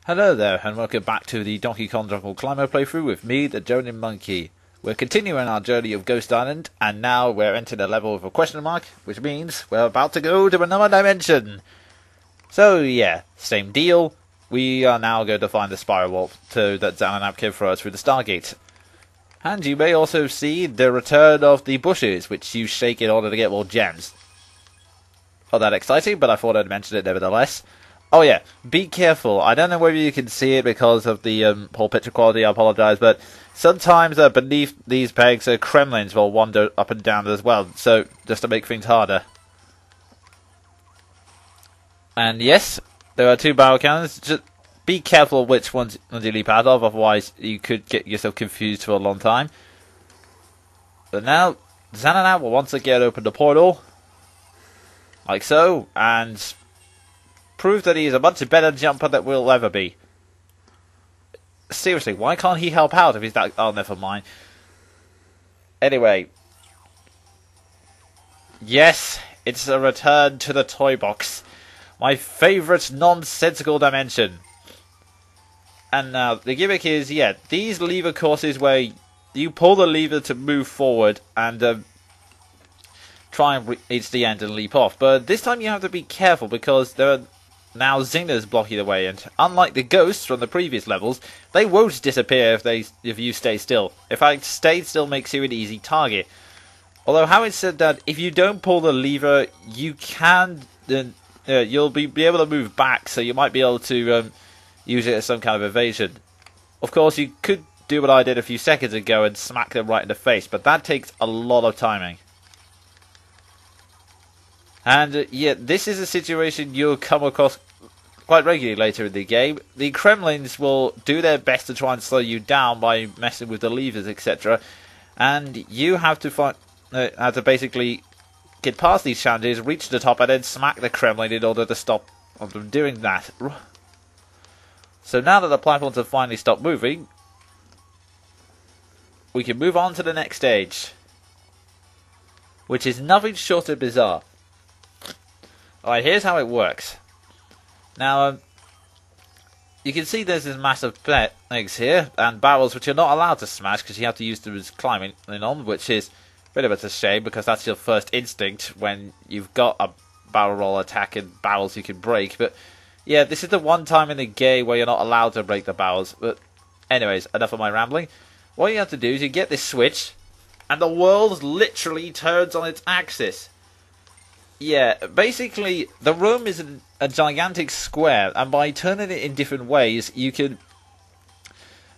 Hello there, and welcome back to the Donkey Kong Jungle Climber playthrough with me, the Jonin Monkey. We're continuing our journey of Ghost Island, and now we're entering a level with a question mark, which means we're about to go to another dimension. So yeah, same deal. We are now going to find the spiral warp that Xananap came for us through the Stargate. And you may also see the return of the bushes, which you shake in order to get more gems. Not that exciting, but I thought I'd mention it nevertheless. Oh yeah, be careful. I don't know whether you can see it because of the poor picture quality, I apologise, but sometimes beneath these pegs, Kremlins will wander up and down as well, so just to make things harder. And yes, there are two barrel cannons. Just be careful which ones you leap out of, otherwise you could get yourself confused for a long time. But now, Xananap will once again open the portal, like so, and prove that he is a much better jumper than we'll ever be. Seriously, why can't he help out if he's that... Oh, never mind. Anyway. Yes, it's a return to the toy box. My favourite nonsensical dimension. And now, the gimmick is, yeah, these lever courses where you pull the lever to move forward and try and reach the end and leap off. But this time you have to be careful because there are now zingers blocking the way, and unlike the ghosts from the previous levels, they won't disappear if you stay still. In fact, stay still makes you an easy target. Although, how it's said that if you don't pull the lever, you can, you'll be able to move back, so you might be able to use it as some kind of evasion. Of course, you could do what I did a few seconds ago and smack them right in the face, but that takes a lot of timing. And yeah, this is a situation you'll come across quite regularly later in the game. The Kremlins will do their best to try and slow you down by messing with the levers, etc. And you have to basically get past these challenges, reach the top, and then smack the Kremlin in order to stop them from doing that. So now that the platforms have finally stopped moving, we can move on to the next stage, which is nothing short of bizarre. Alright, here's how it works. Now, you can see there's this massive legs here, and barrels which you're not allowed to smash because you have to use them as climbing on, which is a bit of a shame because that's your first instinct when you've got a barrel roll attack and barrels you can break. But yeah, this is the one time in the game where you're not allowed to break the barrels. But anyways, enough of my rambling. What you have to do is you get this switch, and the world literally turns on its axis. Yeah, basically, the room is a gigantic square, and by turning it in different ways, you can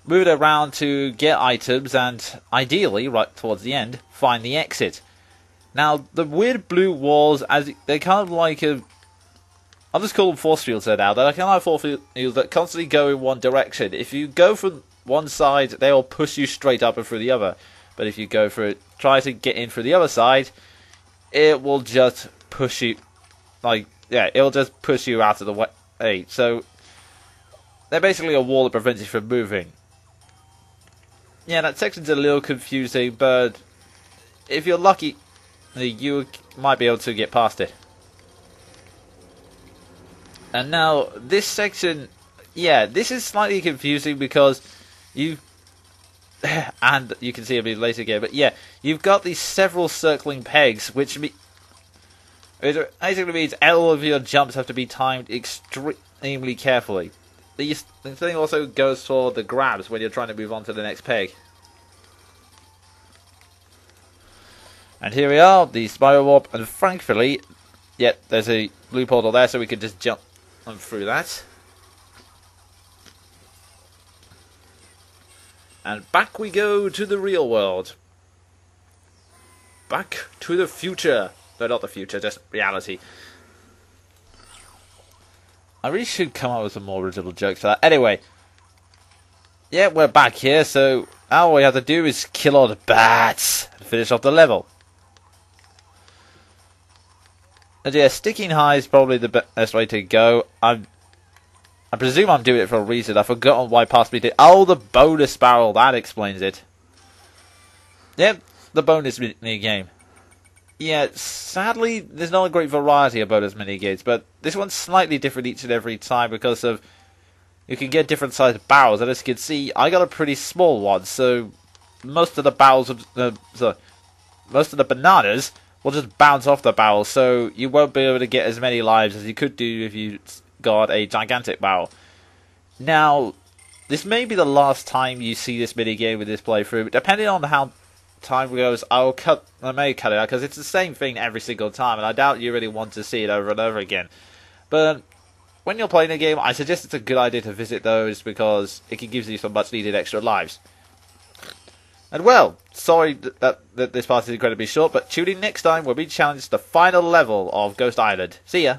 move it around to get items and, ideally, right towards the end, find the exit. Now, the weird blue walls, they're kind of like I'll just call them force fields now. They're kind of like force fields that constantly go in one direction. If you go from one side, they'll push you straight up and through the other. But if you go for it, try to get in through the other side, it will just push you, it'll just push you out of the way. So they're basically a wall that prevents you from moving. Yeah, that section's a little confusing, but if you're lucky, you might be able to get past it. And now this section, yeah, this is slightly confusing because and you can see a bit later again, but yeah, you've got these several circling pegs, which it basically means all of your jumps have to be timed extremely carefully. The thing also goes for the grabs when you're trying to move on to the next peg. And here we are, the spiral warp, and thankfully, yeah, there's a blue portal there, so we can just jump through that. And back we go to the real world. Back to the future. No, not the future, just reality. I really should come up with some more original jokes for that. Anyway. Yeah, we're back here, so all we have to do is kill all the bats and finish off the level. And yeah, sticking high is probably the best way to go. I presume I'm doing it for a reason. I've forgotten why past me did. Oh, the bonus barrel, that explains it. Yep, the bonus minigame. Yeah, sadly, there's not a great variety of bonus minigames, but this one's slightly different each and every time because of you can get different sized barrels, and as you can see, I got a pretty small one, so most of the barrels of most of the bananas will just bounce off the barrel, so you won't be able to get as many lives as you could do if you got a gigantic barrel. Now, this may be the last time you see this minigame with this playthrough. Depending on how time goes, I may cut it out, because it's the same thing every single time, and I doubt you really want to see it over and over again. But when you're playing a game, I suggest it's a good idea to visit those, because it can give you some much needed extra lives. And well, sorry that this part is incredibly short, but tune in next time when we challenge the final level of Ghost Island. See ya!